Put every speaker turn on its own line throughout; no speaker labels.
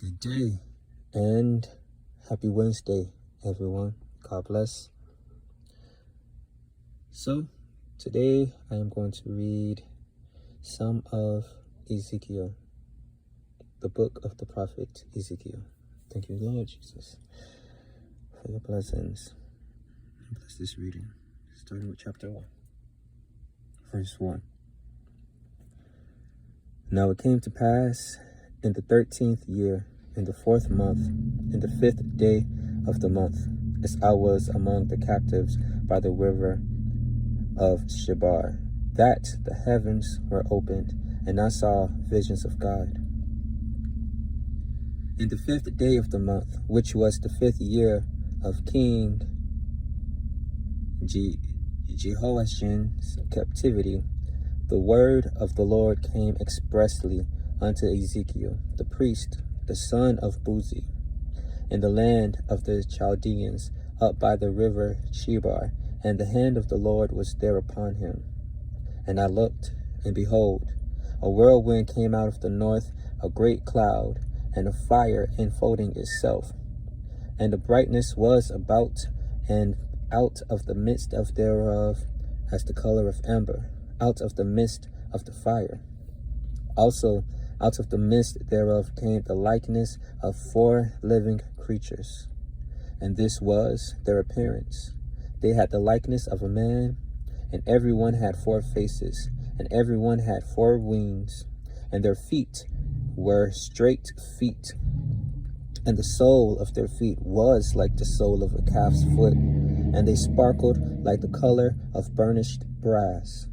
Good day and happy Wednesday, everyone. God bless. So, today I am going to read some of Ezekiel, the book of the prophet Ezekiel. Thank you, Lord Jesus, for your blessings. Bless this reading, starting with chapter 1, verse 1. Now it came to pass in the 13th year, in the 4th month, in the 5th day of the month, as I was among the captives by the river of Shebar, that the heavens were opened, and I saw visions of God. In the 5th day of the month, which was the 5th year of King Jehoiachin's captivity, the word of the Lord came expressly unto Ezekiel, the priest, the son of Buzi, in the land of the Chaldeans, up by the river Chebar, and the hand of the Lord was there upon him. And I looked, and behold, a whirlwind came out of the north, a great cloud, and a fire enfolding itself. And the brightness was about and out of the midst of thereof, as the color of amber, out of the midst of the fire. Also, out of the midst thereof came the likeness of 4 living creatures. And this was their appearance. They had the likeness of a man, and every one had 4 faces, and every one had 4 wings, and their feet were straight feet. And the sole of their feet was like the sole of a calf's foot, and they sparkled like the color of burnished brass.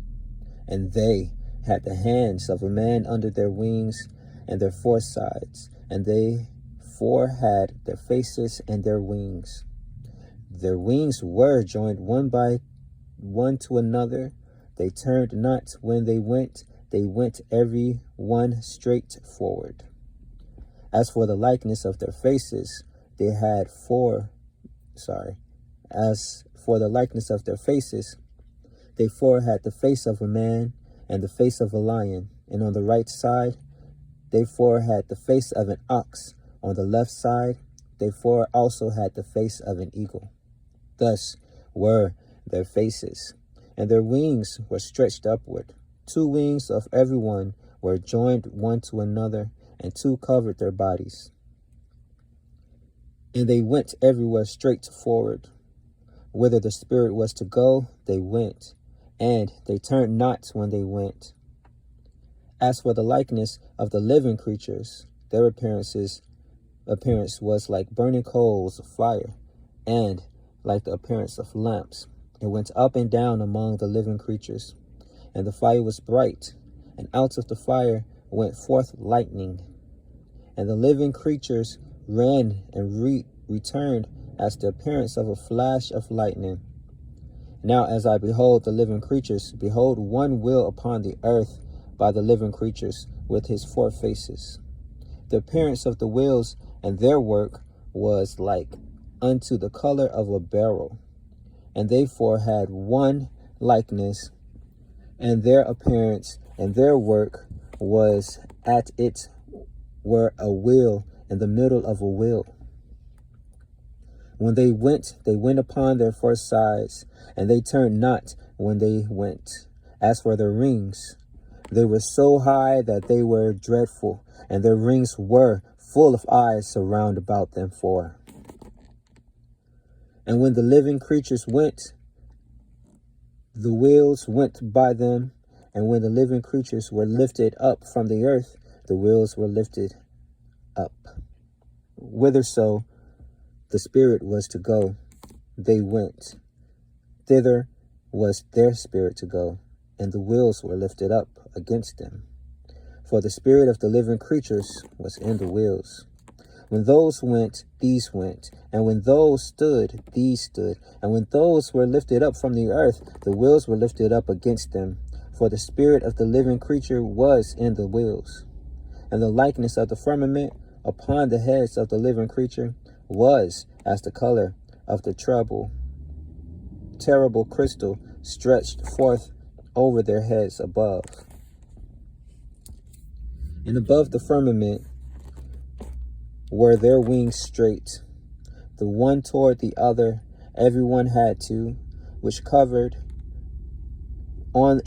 And they had the hands of a man under their wings, and their 4 sides, and they 4 had their faces and their wings. Their wings were joined one by one to another. They turned not when they went every one straight forward. As for the likeness of their faces, they had As for the likeness of their faces, they 4 had the face of a man and the face of a lion, and on the right side, they 4 had the face of an ox. On the left side, they 4 also had the face of an eagle. Thus were their faces, and their wings were stretched upward. 2 wings of every one were joined one to another, and 2 covered their bodies. And they went everywhere straight forward. Whither the Spirit was to go, they went, and they turned not when they went. As for the likeness of the living creatures, their appearance was like burning coals of fire, and like the appearance of lamps. It went up and down among the living creatures, and the fire was bright, and out of the fire went forth lightning. And the living creatures ran and returned as the appearance of a flash of lightning. Now as I behold the living creatures, behold, one wheel upon the earth by the living creatures with his 4 faces. The appearance of the wheels and their work was like unto the color of a beryl, and they 4 had one likeness, and their appearance and their work was at it were a wheel in the middle of a wheel. When they went upon their 4 sides, and they turned not when they went. As for their rings, they were so high that they were dreadful, and their rings were full of eyes around about them 4. And when the living creatures went, the wheels went by them, and when the living creatures were lifted up from the earth, the wheels were lifted up. Whitherso the Spirit was to go, they went. Thither was their spirit to go, and the wheels were lifted up against them. For the spirit of the living creatures was in the wheels. When those went, these went, and when those stood, these stood, and when those were lifted up from the earth, the wheels were lifted up against them. For the spirit of the living creature was in the wheels. And the likeness of the firmament upon the heads of the living creature was as the color of the terrible crystal stretched forth over their heads above. And above the firmament were their wings straight, the one toward the other. Everyone had two, which covered on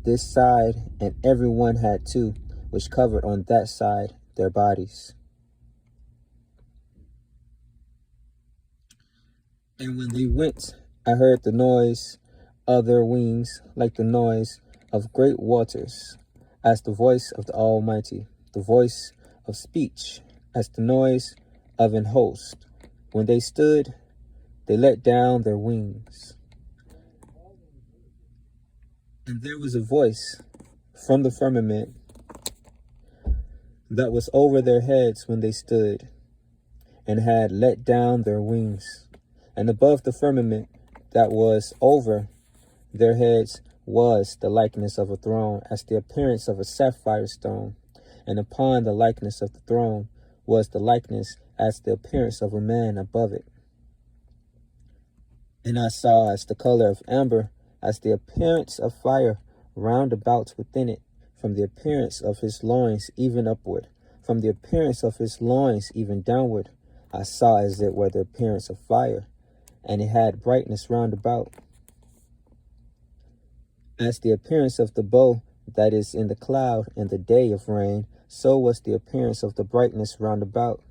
this side, and everyone had two, which covered on that side their bodies. And when they went, I heard the noise of their wings like the noise of great waters, as the voice of the Almighty, the voice of speech, as the noise of an host. When they stood, they let down their wings. And there was a voice from the firmament that was over their heads when they stood, and had let down their wings. And above the firmament that was over their heads was the likeness of a throne, as the appearance of a sapphire stone. And upon the likeness of the throne was the likeness as the appearance of a man above it. And I saw as the color of amber, as the appearance of fire round about within it, from the appearance of his loins even upward, from the appearance of his loins even downward. I saw as it were the appearance of fire, and it had brightness round about. As the appearance of the bow that is in the cloud in the day of rain, so was the appearance of the brightness round about.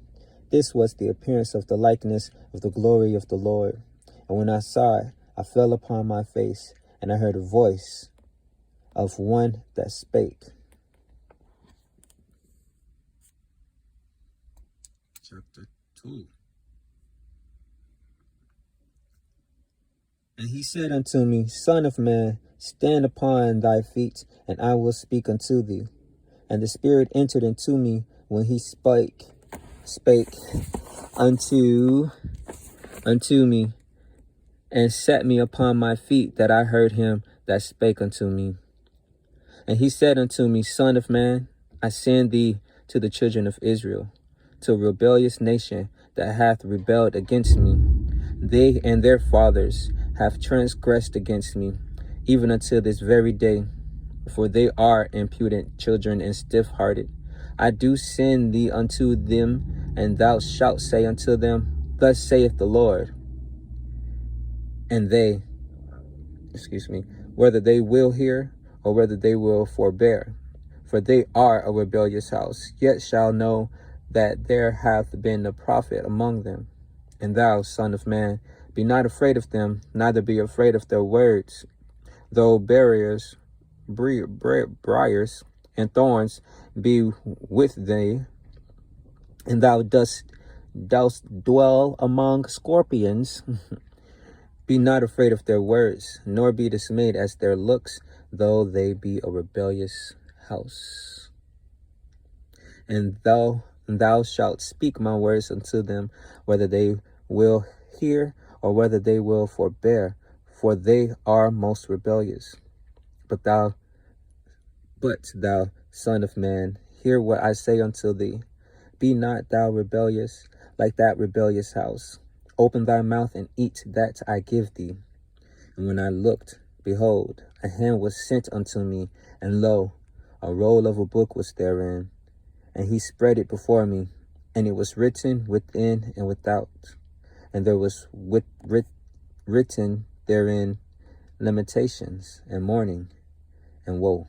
This was the appearance of the likeness of the glory of the Lord. And when I saw it, I fell upon my face, and I heard a voice of one that spake. Chapter 2. And he said unto me, Son of man, stand upon thy feet, and I will speak unto thee. And the Spirit entered into me when he spake unto me, and set me upon my feet, that I heard him that spake unto me. And he said unto me, Son of man, I send thee to the children of Israel, to a rebellious nation that hath rebelled against me. They and their fathers have transgressed against me, even until this very day, for they are impudent children and stiff-hearted. I do send thee unto them, and thou shalt say unto them, Thus saith the Lord. And they, whether they will hear, or whether they will forbear, for they are a rebellious house, yet shall know that there hath been a prophet among them. And thou, son of man, be not afraid of them, neither be afraid of their words, though briars and thorns be with thee, and thou dost dwell among scorpions. Be not afraid of their words, nor be dismayed at their looks, though they be a rebellious house. And thou shalt speak my words unto them, whether they will hear or whether they will forbear, for they are most rebellious. But thou, son of man, hear what I say unto thee. Be not thou rebellious, like that rebellious house. Open thy mouth and eat that I give thee. And when I looked, behold, a hand was sent unto me, and lo, a roll of a book was therein. And he spread it before me, and it was written within and without. And there was written therein lamentations and mourning and woe.